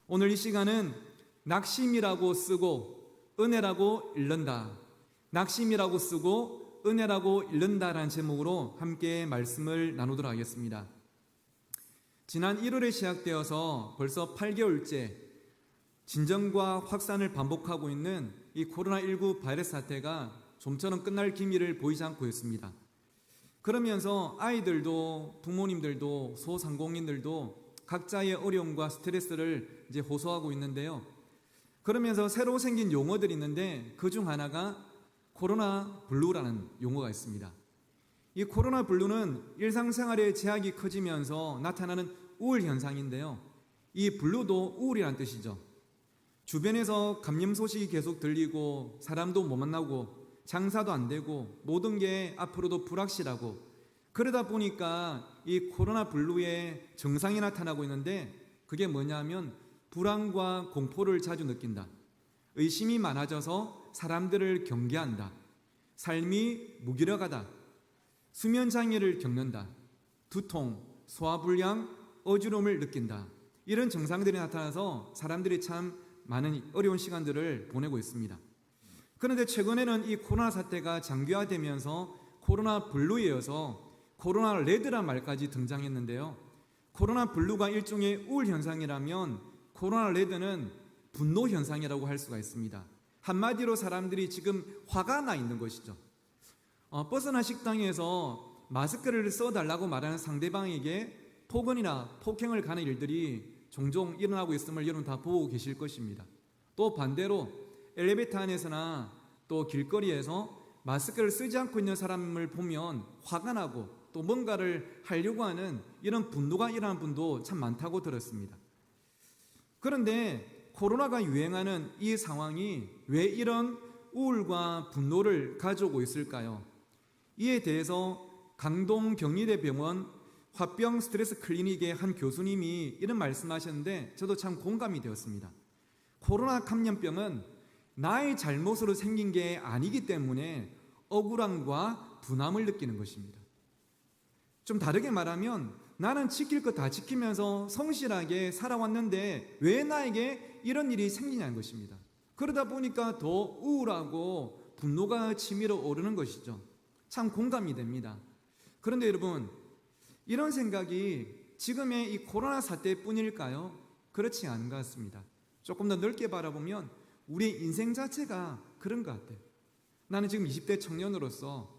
오늘 이 시간은 낙심이라고 쓰고 은혜라고 읽는다, 낙심이라고 쓰고 은혜라고 읽는다라는 제목으로 함께 말씀을 나누도록 하겠습니다. 지난 1월에 시작되어서 벌써 8개월째 진정과 확산을 반복하고 있는 이 코로나19 바이러스 사태가 좀처럼 끝날 기미를 보이지 않고 있습니다. 그러면서 아이들도 부모님들도 소상공인들도 각자의 어려움과 스트레스를 이제 호소하고 있는데요. 그러면서 새로 생긴 용어들이 있는데 그중 하나가 코로나 블루라는 용어가 있습니다. 이 코로나 블루는 일상생활의 제약이 커지면서 나타나는 우울 현상인데요. 이 블루도 우울이란 뜻이죠. 주변에서 감염 소식이 계속 들리고 사람도 못 만나고 장사도 안 되고 모든 게 앞으로도 불확실하고 그러다 보니까 이 코로나 블루의 증상이 나타나고 있는데 그게 뭐냐면 불안과 공포를 자주 느낀다. 의심이 많아져서 사람들을 경계한다. 삶이 무기력하다. 수면 장애를 겪는다. 두통, 소화불량, 어지러움을 느낀다. 이런 증상들이 나타나서 사람들이 참 많은 어려운 시간들을 보내고 있습니다. 그런데 최근에는 이 코로나 사태가 장기화되면서 코로나 블루에 이어서 코로나 레드란 말까지 등장했는데요. 코로나 블루가 일종의 우울 현상이라면 코로나 레드는 분노 현상이라고 할 수가 있습니다. 한마디로 사람들이 지금 화가 나 있는 것이죠. 버스나 식당에서 마스크를 써달라고 말하는 상대방에게 폭언이나 폭행을 가는 일들이 종종 일어나고 있음을 여러분 다 보고 계실 것입니다. 또 반대로 엘리베이터 안에서나 또 길거리에서 마스크를 쓰지 않고 있는 사람을 보면 화가 나고 또 뭔가를 하려고 하는 이런 분노가 일어나는 분도 참 많다고 들었습니다. 그런데 코로나가 유행하는 이 상황이 왜 이런 우울과 분노를 가져오고 있을까요? 이에 대해서 강동 경희대병원 화병 스트레스 클리닉의 한 교수님이 이런 말씀하셨는데 저도 참 공감이 되었습니다. 코로나 감염병은 나의 잘못으로 생긴 게 아니기 때문에 억울함과 분함을 느끼는 것입니다. 좀 다르게 말하면 나는 지킬 거 다 지키면서 성실하게 살아왔는데 왜 나에게 이런 일이 생기냐는 것입니다. 그러다 보니까 더 우울하고 분노가 치밀어 오르는 것이죠. 참 공감이 됩니다. 그런데 여러분, 이런 생각이 지금의 이 코로나 사태뿐일까요? 그렇지 않은 것 같습니다. 조금 더 넓게 바라보면 우리 인생 자체가 그런 것 같아요. 나는 지금 20대 청년으로서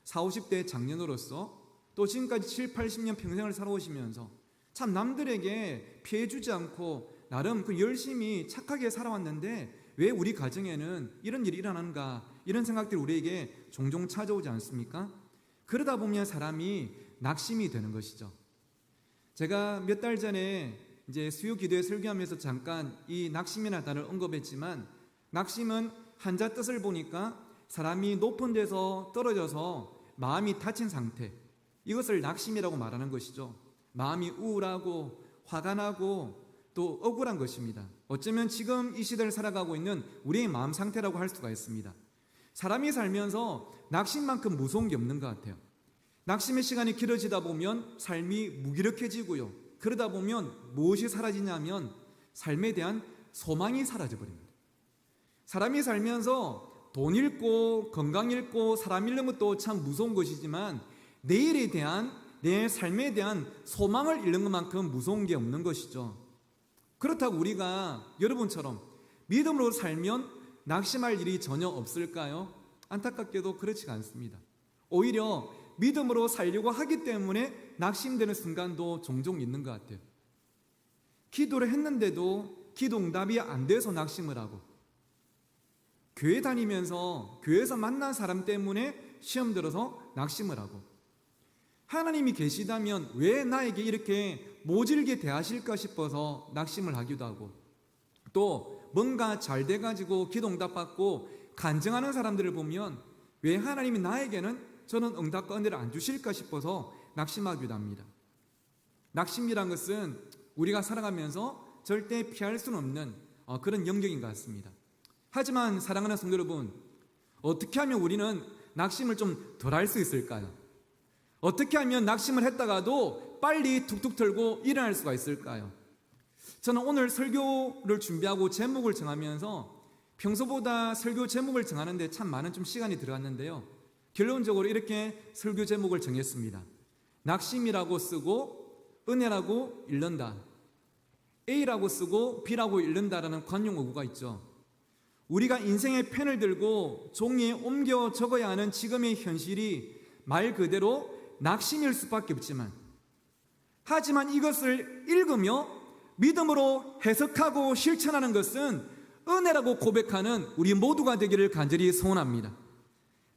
40, 50대 장년으로서 또 지금까지 7, 80년 평생을 살아오시면서 참 남들에게 피해 주지 않고 나름 열심히 착하게 살아왔는데 왜 우리 가정에는 이런 일이 일어나는가, 이런 생각들이 우리에게 종종 찾아오지 않습니까? 그러다 보면 사람이 낙심이 되는 것이죠. 제가 몇 달 전에 이제 수요 기도회 설교하면서 잠깐 이 낙심이라는 단어를 언급했지만 낙심은 한자 뜻을 보니까 사람이 높은 데서 떨어져서 마음이 다친 상태, 이것을 낙심이라고 말하는 것이죠. 마음이 우울하고 화가 나고 또 억울한 것입니다. 어쩌면 지금 이 시대를 살아가고 있는 우리의 마음 상태라고 할 수가 있습니다. 사람이 살면서 낙심만큼 무서운 게 없는 것 같아요. 낙심의 시간이 길어지다 보면 삶이 무기력해지고요. 그러다 보면 무엇이 사라지냐면 삶에 대한 소망이 사라져버립니다. 사람이 살면서 돈 잃고 건강 잃고 사람 잃는 것도 참 무서운 것이지만 내일에 대한 내 삶에 대한 소망을 잃는 것만큼 무서운 게 없는 것이죠. 그렇다고 우리가 여러분처럼 믿음으로 살면 낙심할 일이 전혀 없을까요? 안타깝게도 그렇지가 않습니다. 오히려 믿음으로 살려고 하기 때문에 낙심되는 순간도 종종 있는 것 같아요. 기도를 했는데도 기도 응답이 안 돼서 낙심을 하고, 교회 다니면서 교회에서 만난 사람 때문에 시험 들어서 낙심을 하고, 하나님이 계시다면 왜 나에게 이렇게 모질게 대하실까 싶어서 낙심을 하기도 하고, 또 뭔가 잘 돼가지고 기도 응답받고 간증하는 사람들을 보면 왜 하나님이 나에게는 저는 응답과 은혜를 안 주실까 싶어서 낙심하기도 합니다. 낙심이란 것은 우리가 살아가면서 절대 피할 수는 없는 그런 영역인 것 같습니다. 하지만 사랑하는 성도 여러분, 어떻게 하면 우리는 낙심을 좀 덜 할 수 있을까요? 어떻게 하면 낙심을 했다가도 빨리 툭툭 털고 일어날 수가 있을까요? 저는 오늘 설교를 준비하고 제목을 정하면서 평소보다 설교 제목을 정하는데 참 많은 좀 시간이 들어갔는데요. 결론적으로 이렇게 설교 제목을 정했습니다. 낙심이라고 쓰고 은혜라고 읽는다. A라고 쓰고 B라고 읽는다라는 관용어구가 있죠. 우리가 인생의 펜을 들고 종이에 옮겨 적어야 하는 지금의 현실이 말 그대로 낙심일 수밖에 없지만, 하지만 이것을 읽으며 믿음으로 해석하고 실천하는 것은 은혜라고 고백하는 우리 모두가 되기를 간절히 소원합니다.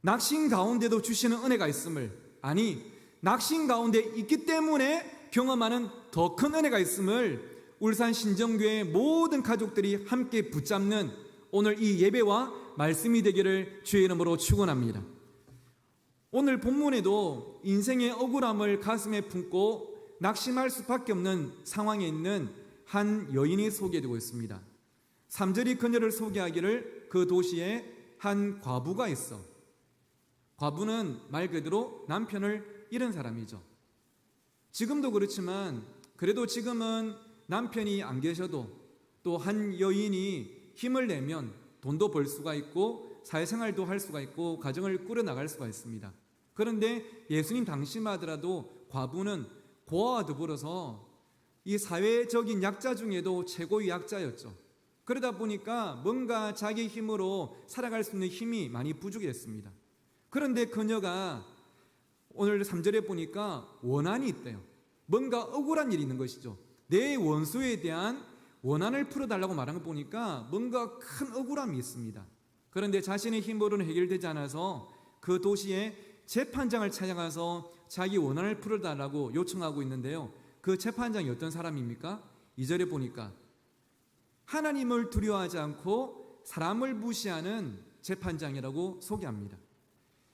낙심 가운데도 주시는 은혜가 있음을, 아니 낙심 가운데 있기 때문에 경험하는 더 큰 은혜가 있음을 울산 신정교회 모든 가족들이 함께 붙잡는 오늘 이 예배와 말씀이 되기를 주의 이름으로 축원합니다. 오늘 본문에도 인생의 억울함을 가슴에 품고 낙심할 수밖에 없는 상황에 있는 한 여인이 소개되고 있습니다. 3절이 그녀를 소개하기를 그 도시에 한 과부가 있어. 과부는 말 그대로 남편을 잃은 사람이죠. 지금도 그렇지만 그래도 지금은 남편이 안 계셔도 또 한 여인이 힘을 내면 돈도 벌 수가 있고 사회생활도 할 수가 있고 가정을 꾸려나갈 수가 있습니다. 그런데 예수님 당시만 하더라도 과부는 고아와 더불어서 이 사회적인 약자 중에도 최고의 약자였죠. 그러다 보니까 뭔가 자기 힘으로 살아갈 수 있는 힘이 많이 부족했습니다. 그런데 그녀가 오늘 3절에 보니까 원한이 있대요. 뭔가 억울한 일이 있는 것이죠. 내 원수에 대한 원한을 풀어달라고 말한 거 보니까 뭔가 큰 억울함이 있습니다. 그런데 자신의 힘으로는 해결되지 않아서 그 도시에 재판장을 찾아가서 자기 원한을 풀어달라고 요청하고 있는데요. 그 재판장이 어떤 사람입니까? 2절에 보니까 하나님을 두려워하지 않고 사람을 무시하는 재판장이라고 소개합니다.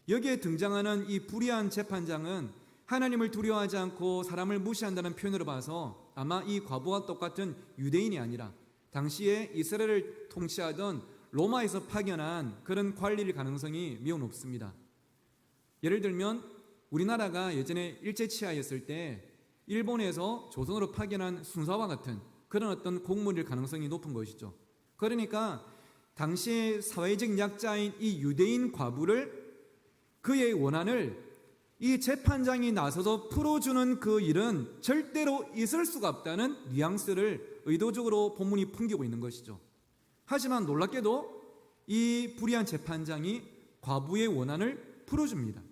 여기에 등장하는 이 불의한 재판장은 하나님을 두려워하지 않고 사람을 무시한다는 표현으로 봐서 아마 이 과부와 똑같은 유대인이 아니라 당시에 이스라엘을 통치하던 로마에서 파견한 그런 관리일 가능성이 매우 높습니다. 예를 들면 우리나라가 예전에 일제치하였을 때 일본에서 조선으로 파견한 순사와 같은 그런 어떤 공무원일 가능성이 높은 것이죠. 그러니까 당시의 사회적 약자인 이 유대인 과부를, 그의 원한을 이 재판장이 나서서 풀어주는 그 일은 절대로 있을 수가 없다는 뉘앙스를 의도적으로 본문이 풍기고 있는 것이죠. 하지만 놀랍게도 이 불의한 재판장이 과부의 원한을 풀어줍니다.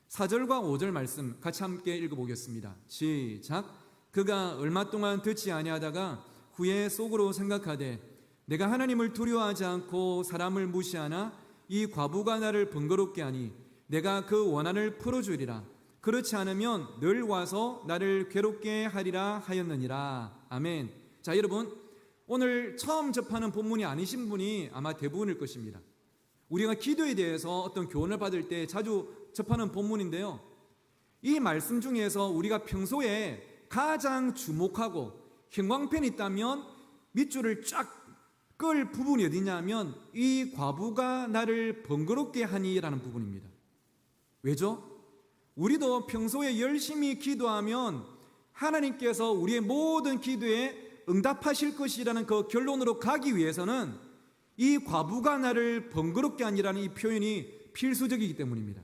4절과 5절 말씀 같이 함께 읽어보겠습니다. 시작. 그가 얼마 동안 듣지 아니하다가 후에 속으로 생각하되 내가 하나님을 두려워하지 않고 사람을 무시하나 이 과부가 나를 번거롭게 하니 내가 그 원한을 풀어주리라. 그렇지 않으면 늘 와서 나를 괴롭게 하리라 하였느니라. 아멘. 자, 여러분, 오늘 처음 접하는 본문이 아니신 분이 아마 대부분일 것입니다. 우리가 기도에 대해서 어떤 교훈을 받을 때 자주 접하는 본문인데요, 이 말씀 중에서 우리가 평소에 가장 주목하고 형광펜이 있다면 밑줄을 쫙 끌 부분이 어디냐면 이 과부가 나를 번거롭게 하니라는 부분입니다. 왜죠? 우리도 평소에 열심히 기도하면 하나님께서 우리의 모든 기도에 응답하실 것이라는 그 결론으로 가기 위해서는 이 과부가 나를 번거롭게 하니라는 이 표현이 필수적이기 때문입니다.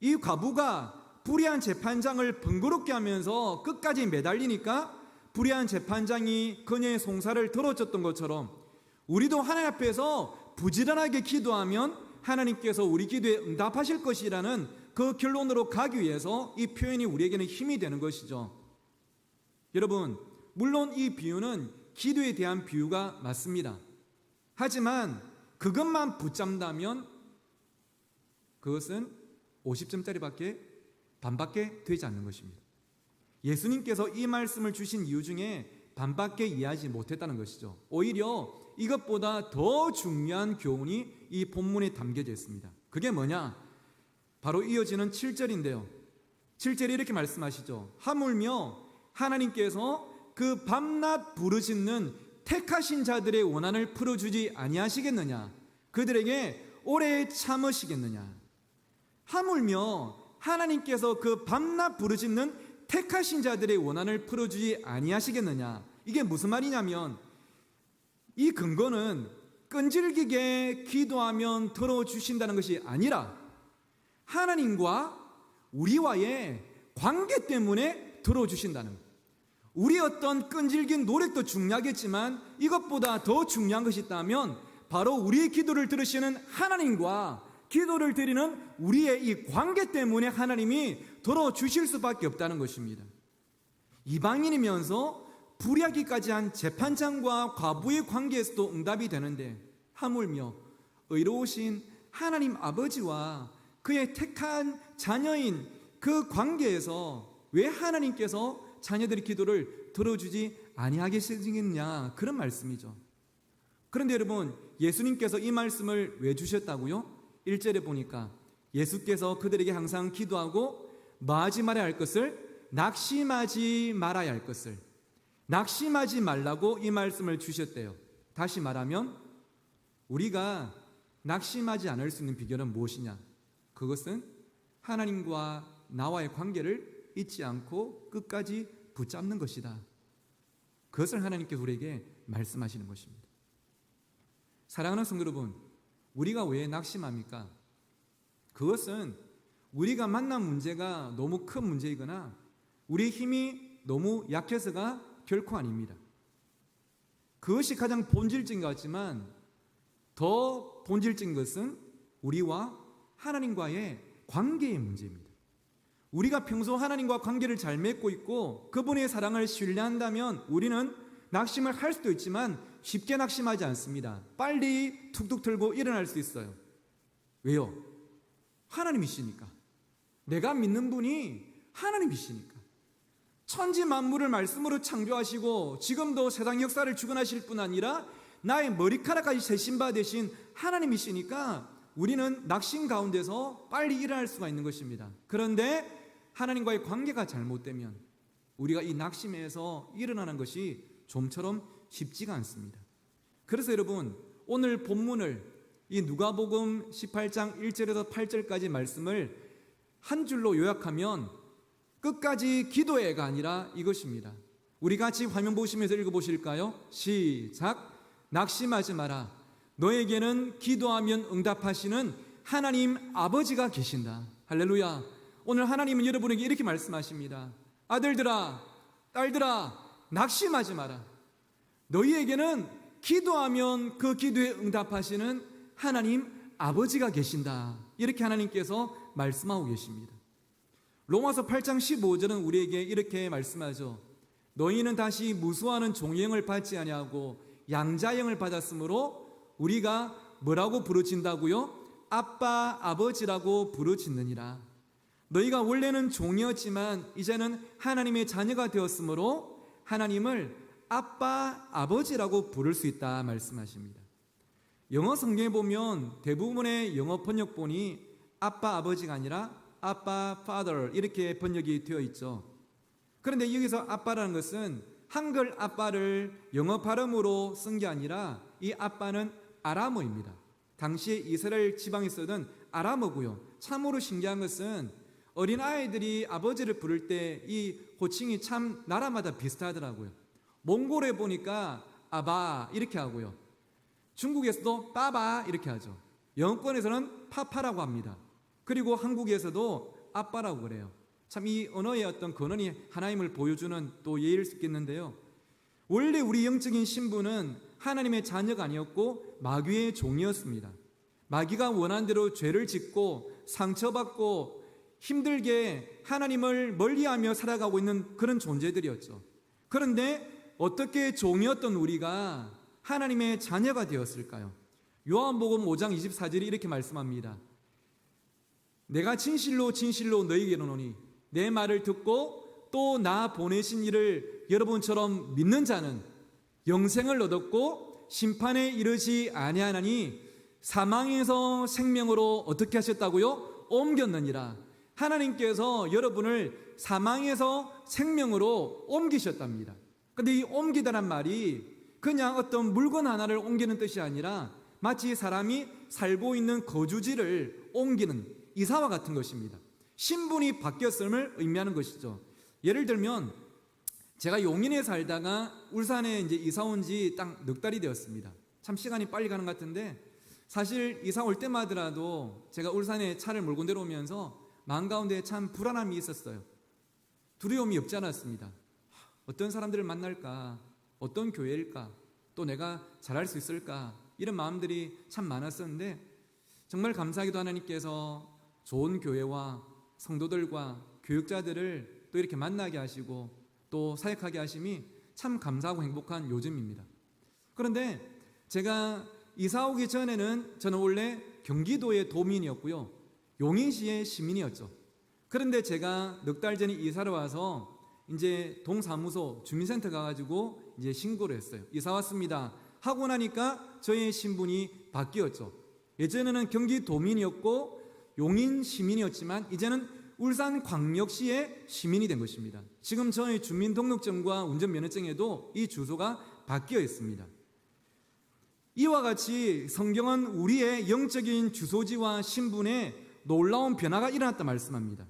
이 과부가 불의한 재판장을 번거롭게 하면서 끝까지 매달리니까 불의한 재판장이 그녀의 송사를 들어줬던 것처럼 우리도 하나님 앞에서 부지런하게 기도하면 하나님께서 우리 기도에 응답하실 것이라는 그 결론으로 가기 위해서 이 표현이 우리에게는 힘이 되는 것이죠. 여러분, 물론 이 비유는 기도에 대한 비유가 맞습니다. 하지만 그것만 붙잡는다면 그것은 50점짜리밖에 반밖에 되지 않는 것입니다. 예수님께서 이 말씀을 주신 이유 중에 반밖에 이해하지 못했다는 것이죠. 오히려 이것보다 더 중요한 교훈이 이 본문에 담겨져 있습니다. 그게 뭐냐? 바로 이어지는 7절인데요. 7절에 이렇게 말씀하시죠. 하물며 하나님께서 그 밤낮 부르짖는 택하신 자들의 원한을 풀어주지 아니하시겠느냐? 그들에게 오래 참으시겠느냐? 하물며 하나님께서 그 밤낮 부르짖는 택하신 자들의 원한을 풀어주지 아니하시겠느냐? 이게 무슨 말이냐면 이 근거는 끈질기게 기도하면 들어주신다는 것이 아니라 하나님과 우리와의 관계 때문에 들어주신다는 것. 우리 어떤 끈질긴 노력도 중요하겠지만 이것보다 더 중요한 것이 있다면 바로 우리의 기도를 들으시는 하나님과 기도를 드리는 우리의 이 관계 때문에 하나님이 들어주실 수밖에 없다는 것입니다. 이방인이면서 불의하기까지 한 재판장과 과부의 관계에서도 응답이 되는데 하물며 의로우신 하나님 아버지와 그의 택한 자녀인 그 관계에서 왜 하나님께서 자녀들의 기도를 들어주지 아니하겠느냐, 그런 말씀이죠. 그런데 여러분, 예수님께서 이 말씀을 왜 주셨다고요? 1절에 보니까 예수께서 그들에게 항상 기도하고 뭐하지 말아야 할 것을, 낙심하지 말아야 할 것을, 낙심하지 말라고 이 말씀을 주셨대요. 다시 말하면 우리가 낙심하지 않을 수 있는 비결은 무엇이냐? 그것은 하나님과 나와의 관계를 잊지 않고 끝까지 붙잡는 것이다. 그것을 하나님께서 우리에게 말씀하시는 것입니다. 사랑하는 성도 여러분, 우리가 왜 낙심합니까? 그것은 우리가 만난 문제가 너무 큰 문제이거나 우리의 힘이 너무 약해서가 결코 아닙니다. 그것이 가장 본질적인 것 같지만 더 본질적인 것은 우리와 하나님과의 관계의 문제입니다. 우리가 평소 하나님과 관계를 잘 맺고 있고 그분의 사랑을 신뢰한다면 우리는 낙심을 할 수도 있지만 쉽게 낙심하지 않습니다. 빨리 툭툭 틀고 일어날 수 있어요. 왜요? 하나님이시니까. 내가 믿는 분이 하나님이시니까. 천지 만물을 말씀으로 창조하시고 지금도 세상 역사를 주관하실 뿐 아니라 나의 머리카락까지 세신 바 되신 하나님이시니까 우리는 낙심 가운데서 빨리 일어날 수가 있는 것입니다. 그런데 하나님과의 관계가 잘못되면 우리가 이 낙심에서 일어나는 것이 좀처럼 쉽지가 않습니다. 그래서 여러분, 오늘 본문을 이 누가복음 18장 1절에서 8절까지 말씀을 한 줄로 요약하면 끝까지 기도해가 아니라 이것입니다. 우리 같이 화면 보시면서 읽어보실까요? 시작. 낙심하지 마라. 너에게는 기도하면 응답하시는 하나님 아버지가 계신다. 할렐루야. 오늘 하나님은 여러분에게 이렇게 말씀하십니다. 아들들아, 딸들아, 낙심하지 마라. 너희에게는 기도하면 그 기도에 응답하시는 하나님 아버지가 계신다. 이렇게 하나님께서 말씀하고 계십니다. 로마서 8장 15절은 우리에게 이렇게 말씀하죠. 너희는 다시 무수하는 종영을 받지 아니하고 양자형을 받았으므로 우리가 뭐라고 부르짖다고요? 아빠, 아버지라고 부르짖느니라. 너희가 원래는 종이었지만 이제는 하나님의 자녀가 되었으므로 하나님을 아빠, 아버지라고 부를 수 있다 말씀하십니다. 영어 성경에 보면 대부분의 영어 번역본이 아빠, 아버지가 아니라 아빠, father 이렇게 번역이 되어 있죠. 그런데 여기서 아빠라는 것은 한글 아빠를 영어 발음으로 쓴 게 아니라 이 아빠는 아람어입니다. 당시에 이스라엘 지방에 쓰던 아람어고요. 참으로 신기한 것은 어린아이들이 아버지를 부를 때 이 호칭이 참 나라마다 비슷하더라고요. 몽골에 보니까 아바 이렇게 하고요. 중국에서도 빠바 이렇게 하죠. 영어권에서는 파파라고 합니다. 그리고 한국에서도 아빠라고 그래요. 참 이 언어의 어떤 근원이 하나님을 보여주는 또 예일 수 있겠는데요. 원래 우리 영적인 신분은 하나님의 자녀가 아니었고 마귀의 종이었습니다. 마귀가 원한 대로 죄를 짓고 상처받고 힘들게 하나님을 멀리하며 살아가고 있는 그런 존재들이었죠. 그런데 어떻게 종이었던 우리가 하나님의 자녀가 되었을까요? 요한복음 5장 24절이 이렇게 말씀합니다. 내가 진실로 진실로 너희에게 이르노니 내 말을 듣고 또 나 보내신 이를 여러분처럼 믿는 자는 영생을 얻었고 심판에 이르지 아니하나니 사망에서 생명으로 어떻게 하셨다고요? 옮겼느니라. 하나님께서 여러분을 사망에서 생명으로 옮기셨답니다. 그런데 이 옮기다란 말이 그냥 어떤 물건 하나를 옮기는 뜻이 아니라 마치 사람이 살고 있는 거주지를 옮기는 이사와 같은 것입니다. 신분이 바뀌었음을 의미하는 것이죠. 예를 들면 제가 용인에 살다가 울산에 이제 이사 온 지 딱 넉 달이 되었습니다. 참 시간이 빨리 가는 것 같은데, 사실 이사 올 때마다라도 제가 울산에 차를 몰고 내려오면서 마음 가운데 참 불안함이 있었어요. 두려움이 없지 않았습니다. 어떤 사람들을 만날까? 어떤 교회일까? 또 내가 잘할 수 있을까? 이런 마음들이 참 많았었는데, 정말 감사하게도 하나님께서 좋은 교회와 성도들과 교육자들을 또 이렇게 만나게 하시고 또 사역하게 하심이 참 감사하고 행복한 요즘입니다. 그런데 제가 이사 오기 전에는 저는 원래 경기도의 도민이었고요, 용인시의 시민이었죠. 그런데 제가 넉 달 전에 이사를 와서 이제 동사무소 주민센터 가가지고 이제 신고를 했어요. 이사 왔습니다 하고 나니까 저의 신분이 바뀌었죠. 예전에는 경기도민이었고 용인 시민이었지만 이제는 울산광역시의 시민이 된 것입니다. 지금 저의 주민등록증과 운전면허증에도 이 주소가 바뀌어 있습니다. 이와 같이 성경은 우리의 영적인 주소지와 신분에 놀라운 변화가 일어났다 말씀합니다.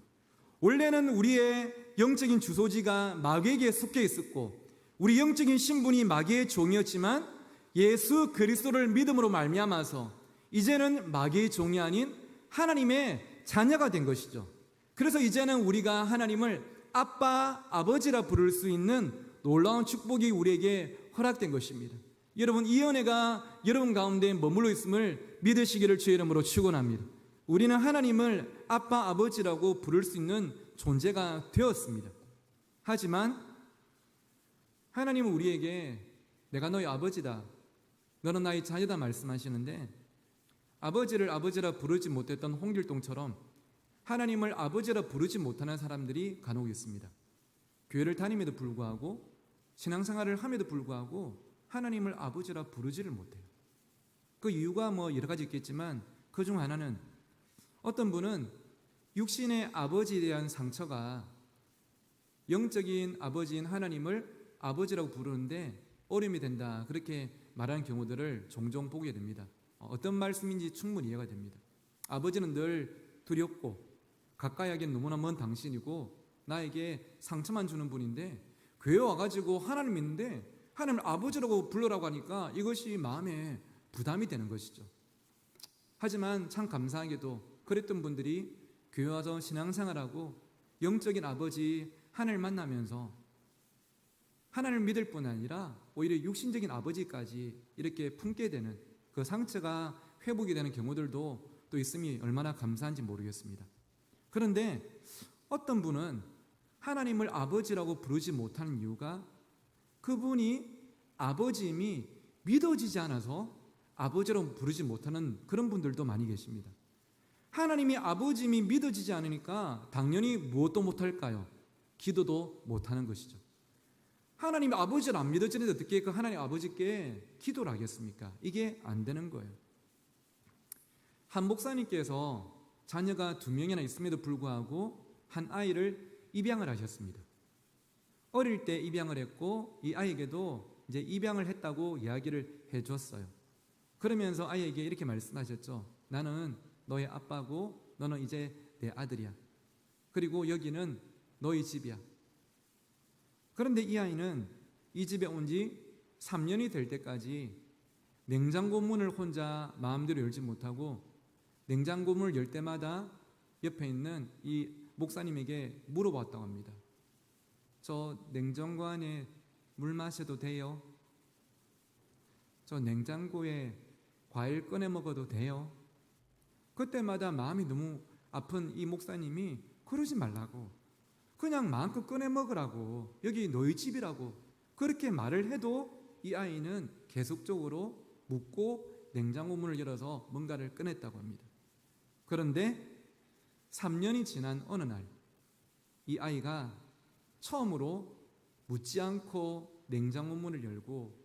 원래는 우리의 영적인 주소지가 마귀에게 속해 있었고 우리 영적인 신분이 마귀의 종이었지만 예수 그리스도를 믿음으로 말미암아서 이제는 마귀의 종이 아닌 하나님의 자녀가 된 것이죠. 그래서 이제는 우리가 하나님을 아빠, 아버지라 부를 수 있는 놀라운 축복이 우리에게 허락된 것입니다. 여러분, 이 은혜가 여러분 가운데 머물러 있음을 믿으시기를 주의 이름으로 축원합니다. 우리는 하나님을 아빠, 아버지라고 부를 수 있는 존재가 되었습니다. 하지만 하나님은 우리에게 내가 너희 아버지다, 너는 나의 자녀다 말씀하시는데, 아버지를 아버지라 부르지 못했던 홍길동처럼 하나님을 아버지라 부르지 못하는 사람들이 간혹 있습니다. 교회를 다님에도 불구하고 신앙생활을 함에도 불구하고 하나님을 아버지라 부르지를 못해요. 그 이유가 뭐 여러 가지 있겠지만 그 중 하나는, 어떤 분은 육신의 아버지에 대한 상처가 영적인 아버지인 하나님을 아버지라고 부르는데 어려움이 된다, 그렇게 말하는 경우들을 종종 보게 됩니다. 어떤 말씀인지 충분히 이해가 됩니다. 아버지는 늘 두렵고 가까이 하기엔 너무나 먼 당신이고 나에게 상처만 주는 분인데, 교회 와가지고 하나님 믿는데 하나님을 아버지라고 불러라고 하니까 이것이 마음에 부담이 되는 것이죠. 하지만 참 감사하게도 그랬던 분들이 교회 와서 신앙생활하고 영적인 아버지 하나님을 만나면서 하나님을 믿을 뿐 아니라 오히려 육신적인 아버지까지 이렇게 품게 되는, 그 상처가 회복이 되는 경우들도 또 있음이 얼마나 감사한지 모르겠습니다. 그런데 어떤 분은 하나님을 아버지라고 부르지 못하는 이유가 그분이 아버지임이 믿어지지 않아서 아버지라고 부르지 못하는 그런 분들도 많이 계십니다. 하나님이 아버지임이 믿어지지 않으니까 당연히 무엇도 못할까요? 기도도 못하는 것이죠. 하나님이 아버지를 안 믿어지는데 어떻게 그 하나님 아버지께 기도를 하겠습니까? 이게 안 되는 거예요. 한 목사님께서 자녀가 2명이나 있음에도 불구하고 한 아이를 입양을 하셨습니다. 어릴 때 입양을 했고 이 아이에게도 이제 입양을 했다고 이야기를 해줬어요. 그러면서 아이에게 이렇게 말씀하셨죠. 나는 너의 아빠고 너는 이제 내 아들이야. 그리고 여기는 너의 집이야. 그런데 이 아이는 이 집에 온 지 3년이 될 때까지 냉장고 문을 혼자 마음대로 열지 못하고 냉장고 문을 열 때마다 옆에 있는 이 목사님에게 물어봤다고 합니다. 저 냉장고 안에 물 마셔도 돼요? 저 냉장고에 과일 꺼내 먹어도 돼요? 그때마다 마음이 너무 아픈 이 목사님이 그러지 말라고, 그냥 마음껏 꺼내 먹으라고, 여기 너희 집이라고 그렇게 말을 해도 이 아이는 계속적으로 묻고 냉장고 문을 열어서 뭔가를 꺼냈다고 합니다. 그런데 3년이 지난 어느 날 이 아이가 처음으로 묻지 않고 냉장고 문을 열고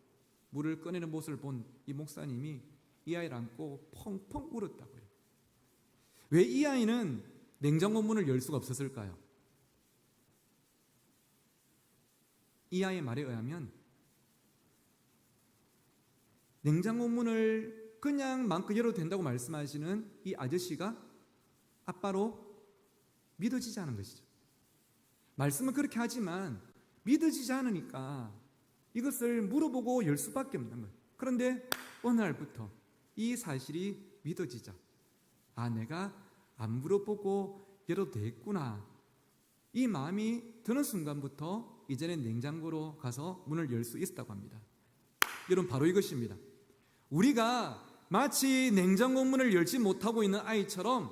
물을 꺼내는 모습을 본 이 목사님이 이 아이를 안고 펑펑 울었다고요. 왜 이 아이는 냉장고 문을 열 수가 없었을까요? 이 아이의 말에 의하면 냉장고 문을 그냥 마음껏 열어도 된다고 말씀하시는 이 아저씨가 아빠로 믿어지지 않은 것이죠. 말씀은 그렇게 하지만 믿어지지 않으니까 이것을 물어보고 열 수밖에 없는 거예요. 그런데 어느 날부터 이 사실이 믿어지자, 내가 안 물어보고 열어도 되겠구나, 이 마음이 드는 순간부터 이제는 냉장고로 가서 문을 열 수 있었다고 합니다. 여러분, 바로 이것입니다. 우리가 마치 냉장고 문을 열지 못하고 있는 아이처럼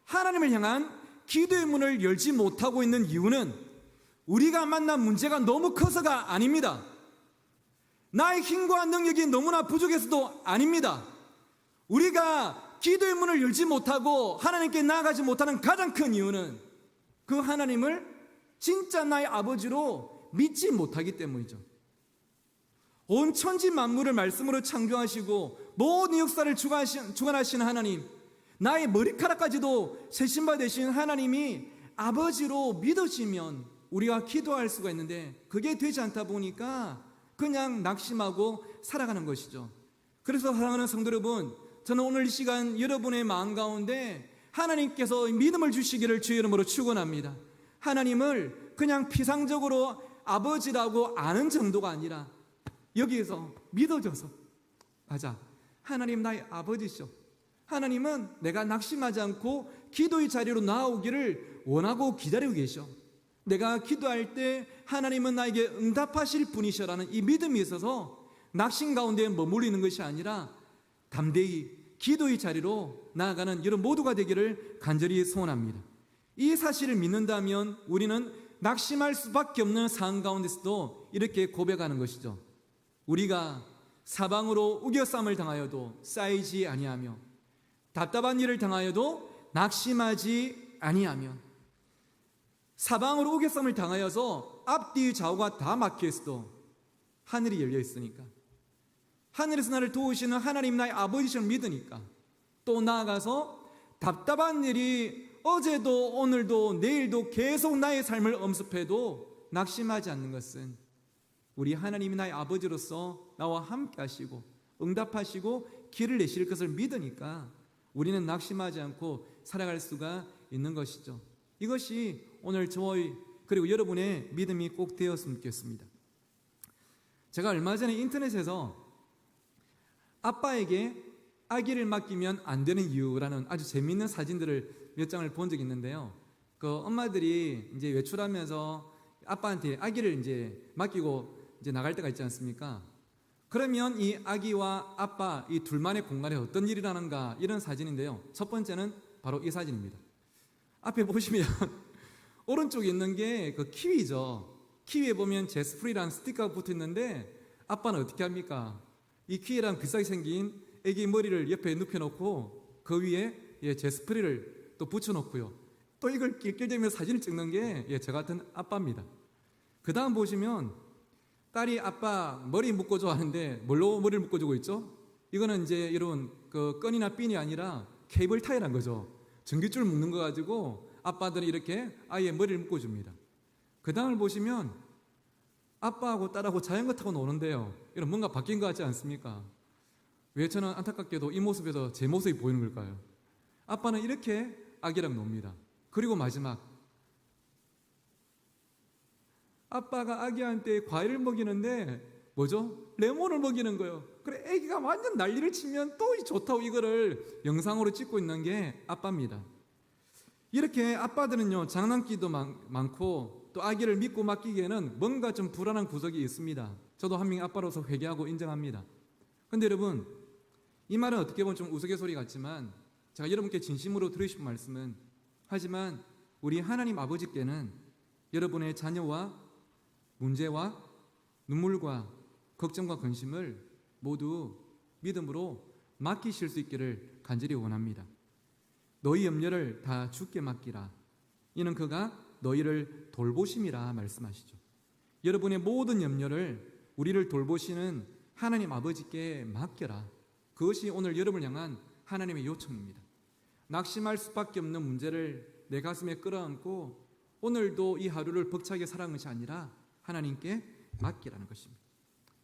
하나님을 향한 기도의 문을 열지 못하고 있는 이유는 우리가 만난 문제가 너무 커서가 아닙니다. 나의 힘과 능력이 너무나 부족해서도 아닙니다. 우리가 기도의 문을 열지 못하고 하나님께 나아가지 못하는 가장 큰 이유는 그 하나님을 진짜 나의 아버지로 믿지 못하기 때문이죠. 온 천지 만물을 말씀으로 창조하시고 모든 역사를 주관하시는 하나님, 나의 머리카락까지도 세신 바 되신 하나님이 아버지로 믿어지면 우리가 기도할 수가 있는데, 그게 되지 않다 보니까 그냥 낙심하고 살아가는 것이죠. 그래서 사랑하는 성도 여러분, 저는 오늘 이 시간 여러분의 마음 가운데 하나님께서 믿음을 주시기를 주의 이름으로 축원합니다. 하나님을 그냥 피상적으로 아버지라고 아는 정도가 아니라 여기에서 믿어져서, 맞아, 하나님 나의 아버지시오, 하나님은 내가 낙심하지 않고 기도의 자리로 나오기를 원하고 기다리고 계셔, 내가 기도할 때 하나님은 나에게 응답하실 분이셔라는 이 믿음이 있어서 낙심 가운데 머물리는 것이 아니라 담대히 기도의 자리로 나아가는 여러분 모두가 되기를 간절히 소원합니다. 이 사실을 믿는다면 우리는 낙심할 수밖에 없는 상황 가운데서도 이렇게 고백하는 것이죠. 우리가 사방으로 우겨쌈을 당하여도 쌓이지 아니하며 답답한 일을 당하여도 낙심하지 아니하며, 사방으로 우겨쌈을 당하여서 앞뒤 좌우가 다 막혀 있어도 하늘이 열려 있으니까, 하늘에서 나를 도우시는 하나님 나의 아버지를 믿으니까, 또 나아가서 답답한 일이 어제도 오늘도 내일도 계속 나의 삶을 엄습해도 낙심하지 않는 것은 우리 하나님이 나의 아버지로서 나와 함께 하시고 응답하시고 길을 내실 것을 믿으니까 우리는 낙심하지 않고 살아갈 수가 있는 것이죠. 이것이 오늘 저희 그리고 여러분의 믿음이 꼭 되었으면 좋겠습니다. 제가 얼마 전에 인터넷에서 아빠에게 아기를 맡기면 안 되는 이유라는 아주 재미있는 사진들을 몇 장을 본 적이 있는데요. 그 엄마들이 이제 외출하면서 아빠한테 아기를 이제 맡기고 이제 나갈 때가 있지 않습니까? 그러면 이 아기와 아빠 이 둘만의 공간에 어떤 일이 일어나는가, 이런 사진인데요. 첫 번째는 바로 이 사진입니다. 앞에 보시면 오른쪽에 있는 게 그 키위죠. 키위에 보면 제스프리라는 스티커가 붙어 있는데 아빠는 어떻게 합니까? 이 키위랑 비슷하게 생긴 아기 머리를 옆에 눕혀놓고 그 위에 제스프리를 또 붙여놓고요. 또 이걸 낄낄대면서 사진을 찍는 게 저 같은 아빠입니다. 그 다음 보시면 딸이 아빠 머리 묶어줘 하는데 뭘로 머리를 묶어주고 있죠? 이거는 이제 여러분 그 끈이나 핀이 아니라 케이블 타이라는 거죠. 전깃줄 묶는 거 가지고 아빠들은 이렇게 아이의 머리를 묶어줍니다. 그 다음을 보시면 아빠하고 딸하고 자전거 타고 노는데요. 이런 뭔가 바뀐 것 같지 않습니까? 왜 저는 안타깝게도 이 모습에서 제 모습이 보이는 걸까요? 아빠는 이렇게 아기랑 놉니다. 그리고 마지막, 아빠가 아기한테 과일을 먹이는데 뭐죠? 레몬을 먹이는 거예요. 그래, 아기가 완전 난리를 치면 또 좋다고 이거를 영상으로 찍고 있는 게 아빠입니다. 이렇게 아빠들은요, 장난기도 많고 또 아기를 믿고 맡기기에는 뭔가 좀 불안한 구석이 있습니다. 저도 한 명의 아빠로서 회개하고 인정합니다. 그런데 여러분, 이 말은 어떻게 보면 좀 우스갯소리 같지만 제가 여러분께 진심으로 드리고 싶은 말씀은, 하지만 우리 하나님 아버지께는 여러분의 자녀와 문제와 눈물과 걱정과 근심을 모두 믿음으로 맡기실 수 있기를 간절히 원합니다. 너희 염려를 다 주께 맡기라. 이는 그가 너희를 돌보심이라 말씀하시죠. 여러분의 모든 염려를 우리를 돌보시는 하나님 아버지께 맡겨라. 그것이 오늘 여러분을 향한 하나님의 요청입니다. 낙심할 수밖에 없는 문제를 내 가슴에 끌어안고 오늘도 이 하루를 벅차게 살아가는 것이 아니라 하나님께 맡기라는 것입니다.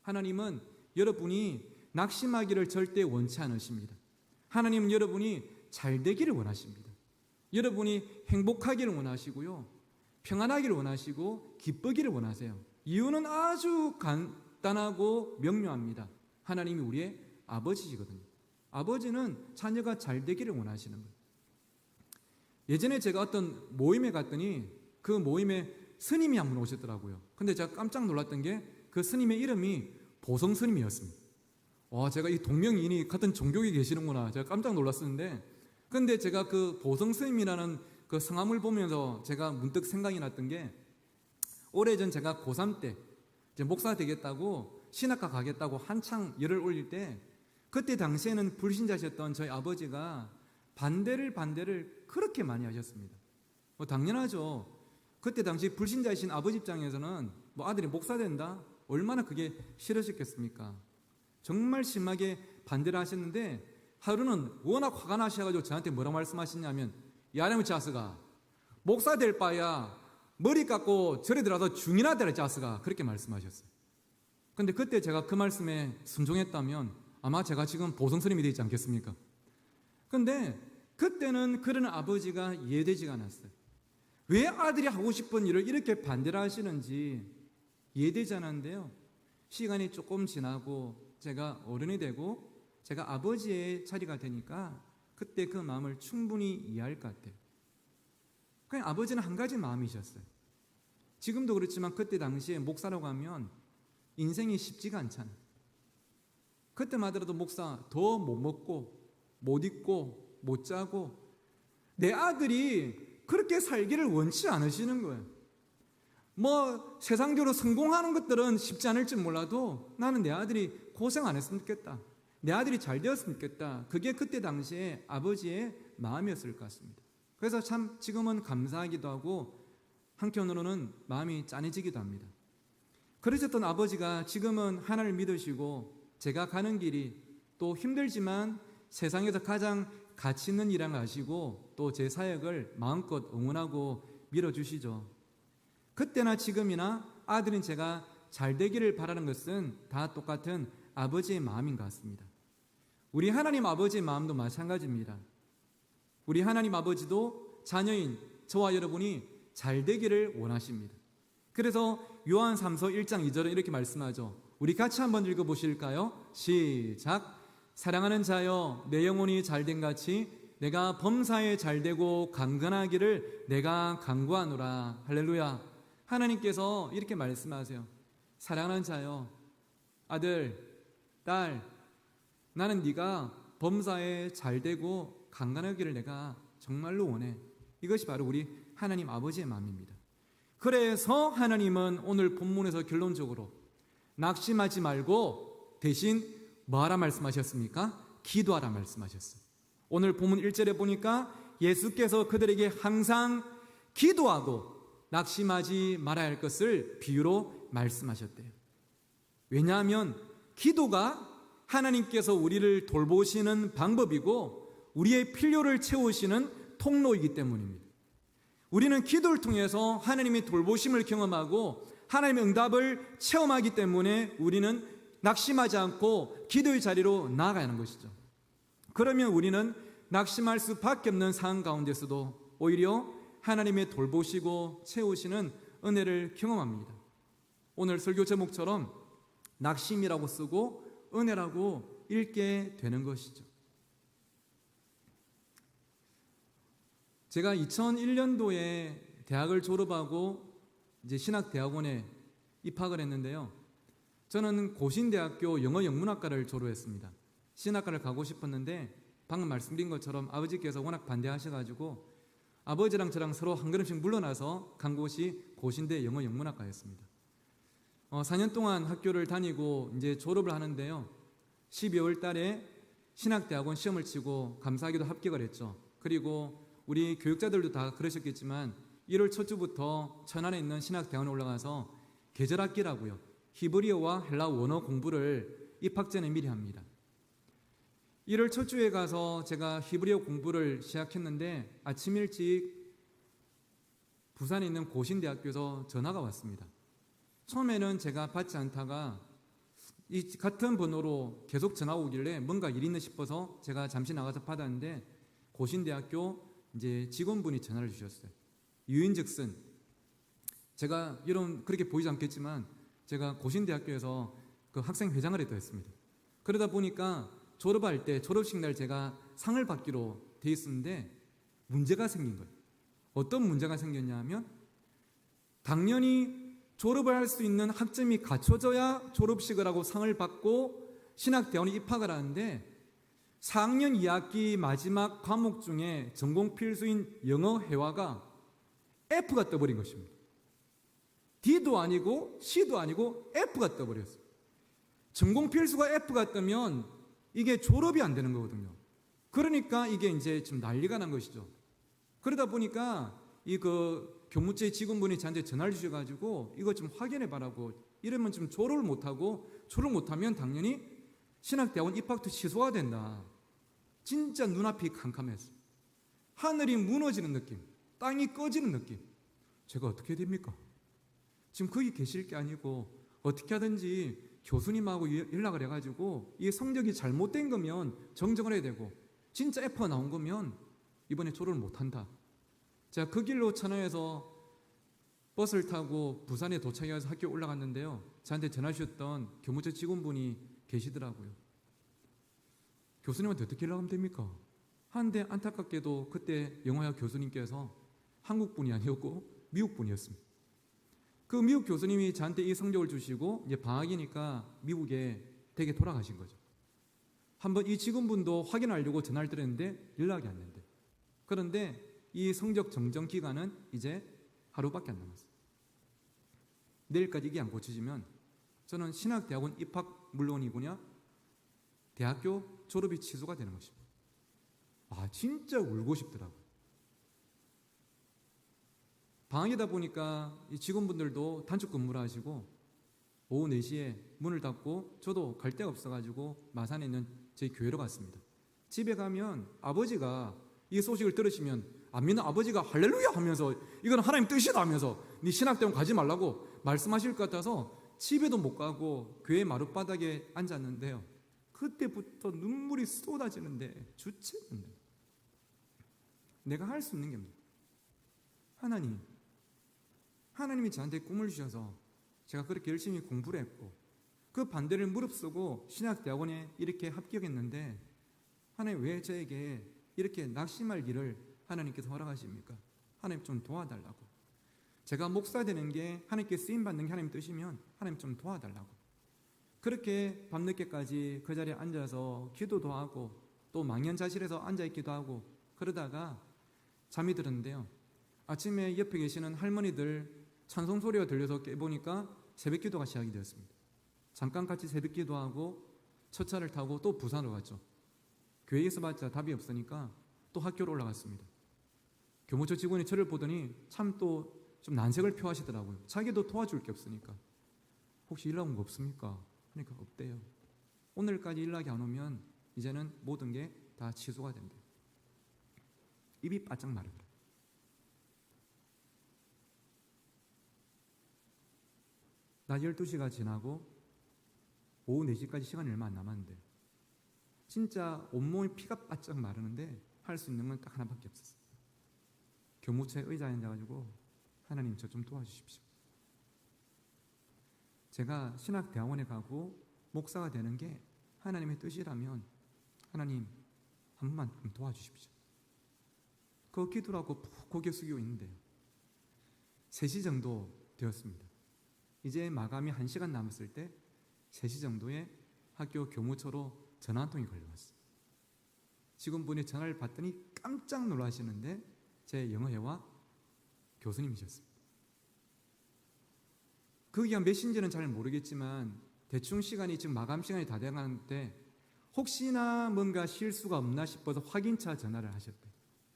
하나님은 여러분이 낙심하기를 절대 원치 않으십니다. 하나님은 여러분이 잘 되기를 원하십니다. 여러분이 행복하기를 원하시고요, 평안하기를 원하시고 기쁘기를 원하세요. 이유는 아주 간단하고 명료합니다. 하나님이 우리의 아버지시거든요. 아버지는 자녀가 잘 되기를 원하시는 거예요. 예전에 제가 어떤 모임에 갔더니 그 모임에 스님이 한 분 오셨더라고요. 근데 제가 깜짝 놀랐던 게 그 스님의 이름이 보성 스님이었습니다. 와, 제가 이 동명이인이 같은 종교에 계시는구나. 제가 깜짝 놀랐었는데, 근데 제가 그 보성 스님이라는 그 성함을 보면서 제가 문득 생각이 났던 게, 오래전 제가 고3 때 이제 목사 되겠다고 신학과 가겠다고 한창 열을 올릴 때, 그때 당시에는 불신자셨던 저희 아버지가 반대를 그렇게 많이 하셨습니다. 뭐 당연하죠. 그때 당시 불신자이신 아버지 입장에서는 뭐 아들이 목사 된다? 얼마나 그게 싫으셨겠습니까? 정말 심하게 반대를 하셨는데, 하루는 워낙 화가 나셔가지고 저한테 뭐라고 말씀하시냐면, 야놈의 자스가 목사 될 바야 머리 깎고 절에 들어가서 중이나 되라 자스가, 그렇게 말씀하셨어요. 근데 그때 제가 그 말씀에 순종했다면 아마 제가 지금 보성스님이 되지 않겠습니까? 근데 그때는 그런 아버지가 이해되지가 않았어요. 왜 아들이 하고 싶은 일을 이렇게 반대를 하시는지 이해되지 않았는데요, 시간이 조금 지나고 제가 어른이 되고 제가 아버지의 자리가 되니까 그때 그 마음을 충분히 이해할 것 같아요. 그냥 아버지는 한 가지 마음이셨어요. 지금도 그렇지만 그때 당시에 목사라고 하면 인생이 쉽지가 않잖아요. 그때마다도 목사 더 못 먹고 못 입고 못 자고, 내 아들이 그렇게 살기를 원치 않으시는 거예요. 뭐 세상적으로 성공하는 것들은 쉽지 않을지 몰라도 나는 내 아들이 고생 안 했으면 좋겠다, 내 아들이 잘 되었으면 좋겠다. 그게 그때 당시에 아버지의 마음이었을 것 같습니다. 그래서 참 지금은 감사하기도 하고 한편으로는 마음이 짠해지기도 합니다. 그러셨던 아버지가 지금은 하나님을 믿으시고 제가 가는 길이 또 힘들지만 세상에서 가장 가치 있는 일을 하시고 또 제 사역을 마음껏 응원하고 밀어주시죠. 그때나 지금이나 아들인 제가 잘 되기를 바라는 것은 다 똑같은 아버지의 마음인 것 같습니다. 우리 하나님 아버지의 마음도 마찬가지입니다. 우리 하나님 아버지도 자녀인 저와 여러분이 잘 되기를 원하십니다. 그래서 요한 3서 1장 2절은 이렇게 말씀하죠. 우리 같이 한번 읽어보실까요? 시작. 사랑하는 자여, 내 영혼이 잘된 같이 내가 범사에 잘되고 강건하기를 내가 간구하노라. 할렐루야. 하나님께서 이렇게 말씀하세요. 사랑하는 자여, 아들, 딸, 나는 네가 범사에 잘되고 강건하기를 내가 정말로 원해. 이것이 바로 우리 하나님 아버지의 마음입니다. 그래서 하나님은 오늘 본문에서 결론적으로 낙심하지 말고 대신 뭐하라 말씀하셨습니까? 기도하라 말씀하셨어요. 오늘 본문 1절에 보니까 예수께서 그들에게 항상 기도하고 낙심하지 말아야 할 것을 비유로 말씀하셨대요. 왜냐하면 기도가 하나님께서 우리를 돌보시는 방법이고 우리의 필요를 채우시는 통로이기 때문입니다. 우리는 기도를 통해서 하나님의 돌보심을 경험하고 하나님의 응답을 체험하기 때문에 우리는 낙심하지 않고 기도의 자리로 나아가야 하는 것이죠. 그러면 우리는 낙심할 수밖에 없는 상황 가운데서도 오히려 하나님의 돌보시고 채우시는 은혜를 경험합니다. 오늘 설교 제목처럼 낙심이라고 쓰고 은혜라고 읽게 되는 것이죠. 제가 2001년도에 대학을 졸업하고 이제 신학대학원에 입학을 했는데요. 저는 고신대학교 영어영문학과를 졸업했습니다. 신학과를 가고 싶었는데 방금 말씀드린 것처럼 아버지께서 워낙 반대하셔가지고 아버지랑 저랑 서로 한 걸음씩 물러나서 간 곳이 고신대 영어영문학과였습니다. 4년 동안 학교를 다니고 이제 졸업을 하는데요. 12월 달에 신학대학원 시험을 치고 감사하게도 합격을 했죠. 그리고 우리 교육자들도 다 그러셨겠지만 1월 첫 주부터 천안에 있는 신학대학원에 올라가서 계절학기라고요. 히브리어와 헬라 원어 공부를 입학 전에 미리 합니다. 1월 첫 주에 가서 제가 히브리어 공부를 시작했는데 아침 일찍 부산에 있는 고신대학교에서 전화가 왔습니다. 처음에는 제가 받지 않다가 이 같은 번호로 계속 전화 오길래 뭔가 일이 있나 싶어서 제가 잠시 나가서 받았는데 고신대학교 이제 직원분이 전화를 주셨어요. 유인즉슨 제가 이런 그렇게 보이지 않겠지만 제가 고신대학교에서 그 학생회장을 했습니다. 그러다 보니까 졸업할 때 졸업식 날 제가 상을 받기로 돼 있었는데 문제가 생긴 거예요. 어떤 문제가 생겼냐 하면 당연히 졸업을 할 수 있는 학점이 갖춰져야 졸업식을 하고 상을 받고 신학대학원에 입학을 하는데 4학년 2학기 마지막 과목 중에 전공 필수인 영어 회화가 F가 떠버린 것입니다. D도 아니고 C도 아니고 F가 떠버렸어요. 전공 필수가 F가 뜨면 이게 졸업이 안 되는 거거든요. 그러니까 이게 이제 좀 난리가 난 것이죠. 그러다 보니까 교무처의 직원분이 저한테 전화를 주셔가지고 이거 좀 확인해 봐라고. 이러면 좀 졸업을 못하고 졸업 못하면 당연히 신학대학원 입학도 취소가 된다. 진짜 눈앞이 캄캄했어요. 하늘이 무너지는 느낌, 땅이 꺼지는 느낌. 제가 어떻게 됩니까? 지금 거기 계실 게 아니고 어떻게 하든지 교수님하고 연락을 해가지고 이 성적이 잘못된 거면 정정을 해야 되고 진짜 F가 나온 거면 이번에 졸업을 못한다. 제가 그 길로 천안에서 버스를 타고 부산에 도착해서 학교에 올라갔는데요. 저한테 전화 주셨던 교무처 직원분이 계시더라고요. 교수님한테 어떻게 연락하면 됩니까? 하는데 안타깝게도 그때 영어학 교수님께서 한국분이 아니었고 미국분이었습니다. 그 미국 교수님이 저한테 이 성적을 주시고 이제 방학이니까 미국에 댁에 돌아가신 거죠. 한번 이 직원분도 확인하려고 전화를 드렸는데 연락이 안 된대. 그런데 이 성적 정정 기간은 이제 하루밖에 안 남았어요. 내일까지 이게 안 고쳐지면 저는 신학대학원 입학 물론이구나 대학교 졸업이 취소가 되는 것입니다. 진짜 울고 싶더라고요. 방학이다 보니까 이 직원분들도 단축 근무를 하시고 오후 4시에 문을 닫고 저도 갈 데가 없어가지고 마산에 있는 저희 교회로 갔습니다. 집에 가면 아버지가 이 소식을 들으시면 안 믿는 아버지가 할렐루야 하면서 이건 하나님 뜻이다 하면서 네 신학대학원 가지 말라고 말씀하실 것 같아서 집에도 못 가고 교회 마룻바닥에 앉았는데요. 그때부터 눈물이 쏟아지는데 주체는데 내가 할 수 있는 게 없네요. 하나님이 저한테 꿈을 주셔서 제가 그렇게 열심히 공부를 했고 그 반대를 무릅쓰고 신학대학원에 이렇게 합격했는데 하나님 왜 저에게 이렇게 낙심할 길을 하나님께서 허락하십니까? 하나님 좀 도와달라고. 제가 목사 되는 게 하나님께 쓰임받는 게 하나님 뜻이면 하나님 좀 도와달라고. 그렇게 밤늦게까지 그 자리에 앉아서 기도도 하고 또 망연자실해서 앉아있기도 하고 그러다가 잠이 들었는데요. 아침에 옆에 계시는 할머니들 찬송 소리가 들려서 깨보니까 새벽 기도가 시작이 되었습니다. 잠깐 같이 새벽 기도하고 첫 차를 타고 또 부산으로 갔죠. 교회에 있어봤자 답이 없으니까 또 학교로 올라갔습니다. 교무처 직원이 저를 보더니 참 또 좀 난색을 표하시더라고요. 자기도 도와줄 게 없으니까. 혹시 연락 온 거 없습니까? 그러니까 없대요. 오늘까지 연락이 안 오면 이제는 모든 게 다 취소가 된대요. 입이 바짝 마르더라고요. 낮 12시가 지나고 오후 4시까지 시간이 얼마 안 남았는데 진짜 온몸이 피가 바짝 마르는데 할 수 있는 건 딱 하나밖에 없었어요. 교무처에 의자에 앉아가지고 하나님 저 좀 도와주십시오. 제가 신학대학원에 가고 목사가 되는 게 하나님의 뜻이라면 하나님 한 번만 좀 도와주십시오. 그 기도를 하고 푹 고개 숙이고 있는데요. 3시 정도 되었습니다. 이제 마감이 1시간 남았을 때 3시 정도에 학교 교무처로 전화 한 통이 걸려왔어요. 직원분이 전화를 받더니 깜짝 놀라시는데 제 영어회화 교수님이셨습니다. 거기가 몇 시인지는 잘 모르겠지만 대충 시간이 지금 마감 시간이 다 돼가는데 혹시나 뭔가 실수가 없나 싶어서 확인차 전화를 하셨대요.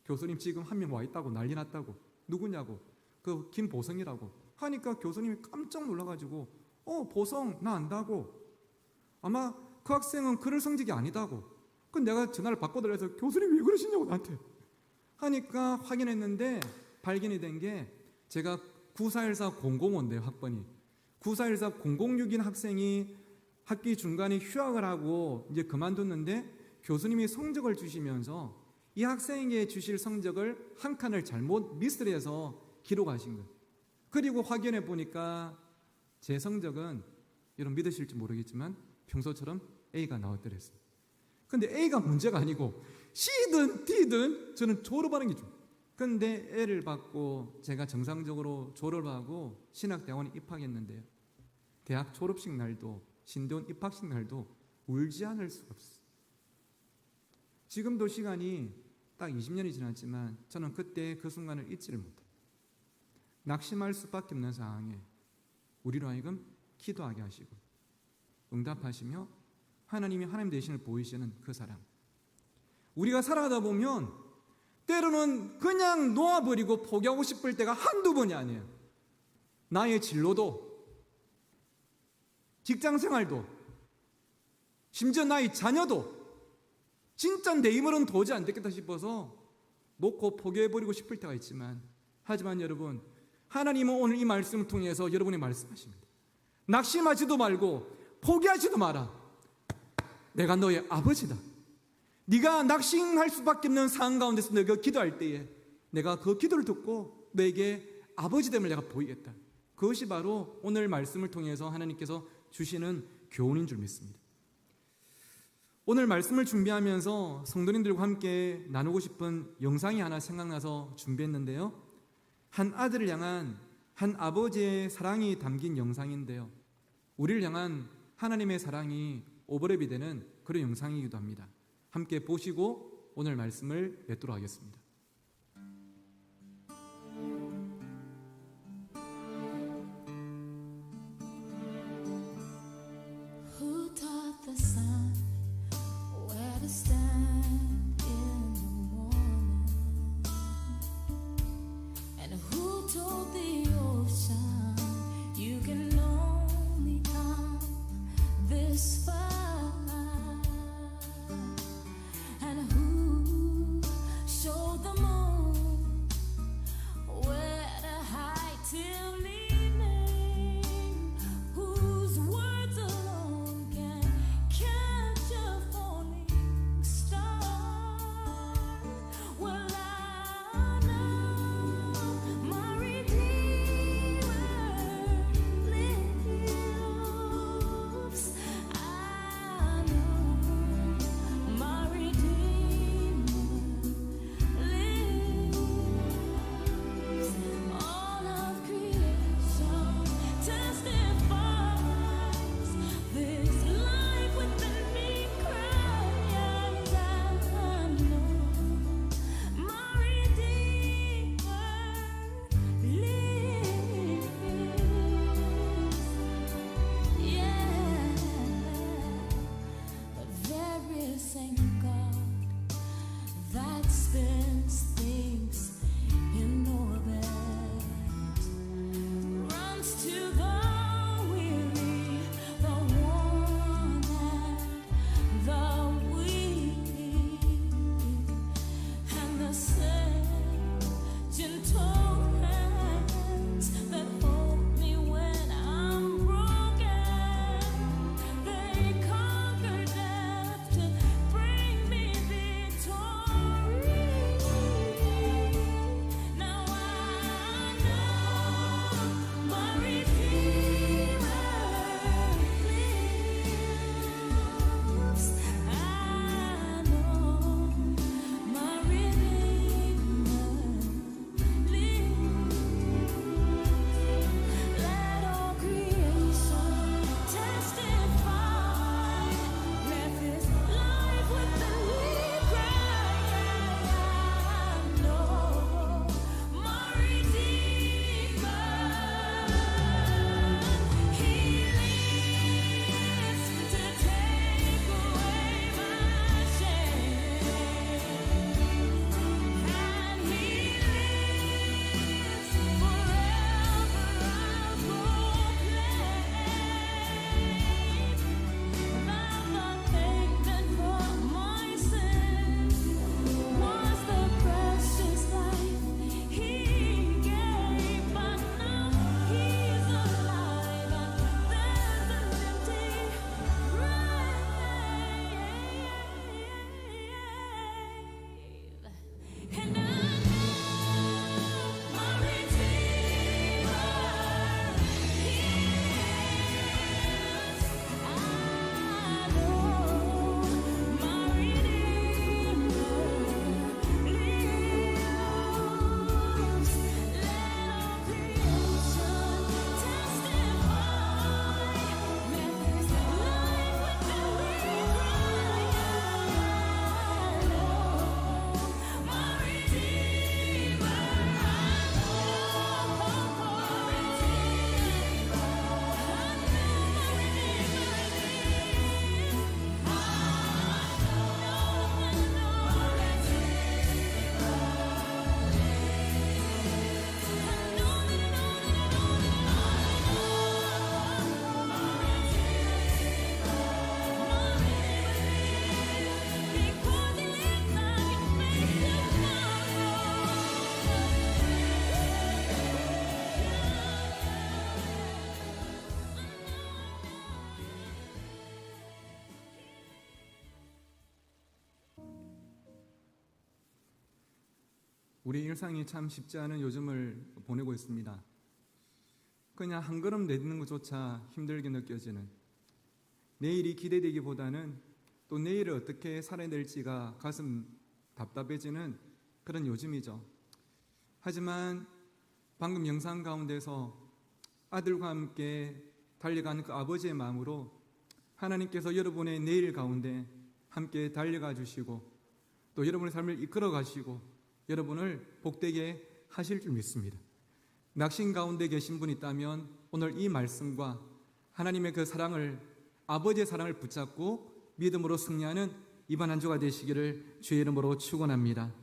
교수님 지금 한 명 와 있다고 난리 났다고. 누구냐고. 그 김보성이라고 하니까 교수님이 깜짝 놀라가지고 보성 나 안다고. 아마 그 학생은 그럴 성적이 아니다고. 그 내가 전화를 바꿔달라서 교수님 왜 그러시냐고 나한테 하니까 확인했는데 발견이 된 게 제가 9414-005인데요. 학번이 9414-006인 학생이 학기 중간에 휴학을 하고 이제 그만뒀는데 교수님이 성적을 주시면서 이 학생에게 주실 성적을 한 칸을 잘못 미스를 해서 기록하신 거예요. 그리고 확인해 보니까 제 성적은 여러분 믿으실지 모르겠지만 평소처럼 A가 나왔더랬어요. 근데 A가 문제가 아니고 C든 D든 저는 졸업하는 게 중요해요. 근데 L을 받고 제가 정상적으로 졸업하고 신학대학원에 입학했는데요, 대학 졸업식 날도 신대원 입학식 날도 울지 않을 수가 없어요. 지금도 시간이 딱 20년이 지났지만 저는 그때 그 순간을 잊지를 못해요. 낙심할 수밖에 없는 상황에 우리로 하여금 기도하게 하시고 응답하시며 하나님이 하나님 되신을 보이시는 그 사람. 우리가 살아가다 보면 때로는 그냥 놓아버리고 포기하고 싶을 때가 한두 번이 아니에요. 나의 진로도, 직장생활도, 심지어 나의 자녀도 진짜 내 힘으로는 도저히 안 되겠다 싶어서 놓고 포기해버리고 싶을 때가 있지만, 하지만 여러분, 하나님은 오늘 이 말씀을 통해서 여러분이 말씀하십니다. 낙심하지도 말고 포기하지도 마라. 내가 너의 아버지다. 네가 낙심할 수밖에 없는 상황 가운데서 너가 기도할 때에 내가 그 기도를 듣고 너에게 아버지 됨을 내가 보이겠다. 그것이 바로 오늘 말씀을 통해서 하나님께서 주시는 교훈인 줄 믿습니다. 오늘 말씀을 준비하면서 성도님들과 함께 나누고 싶은 영상이 하나 생각나서 준비했는데요, 한 아들을 향한 한 아버지의 사랑이 담긴 영상인데요, 우리를 향한 하나님의 사랑이 오버랩이 되는 그런 영상이기도 합니다. 함께 보시고 오늘 말씀을 맺도록 하겠습니다. Who taught the sun where to stand in the morning? And who told the ocean you can only come this far? And who showed the moon where to hide till evening? Whose words alone can catch a falling star? Well, I know my Redeemer lives. I 우리 일상이 참 쉽지 않은 요즘을 보내고 있습니다. 그냥 한 걸음 내딛는 것조차 힘들게 느껴지는, 내일이 기대되기보다는 또 내일을 어떻게 살아야 될지가 가슴 답답해지는 그런 요즘이죠. 하지만 방금 영상 가운데서 아들과 함께 달려가는 그 아버지의 마음으로 하나님께서 여러분의 내일 가운데 함께 달려가 주시고 또 여러분의 삶을 이끌어 가시고 여러분을 복되게 하실 줄 믿습니다. 낙심 가운데 계신 분 있다면 오늘 이 말씀과 하나님의 그 사랑을, 아버지의 사랑을 붙잡고 믿음으로 승리하는 이번 한 주가 되시기를 주의 이름으로 축원합니다.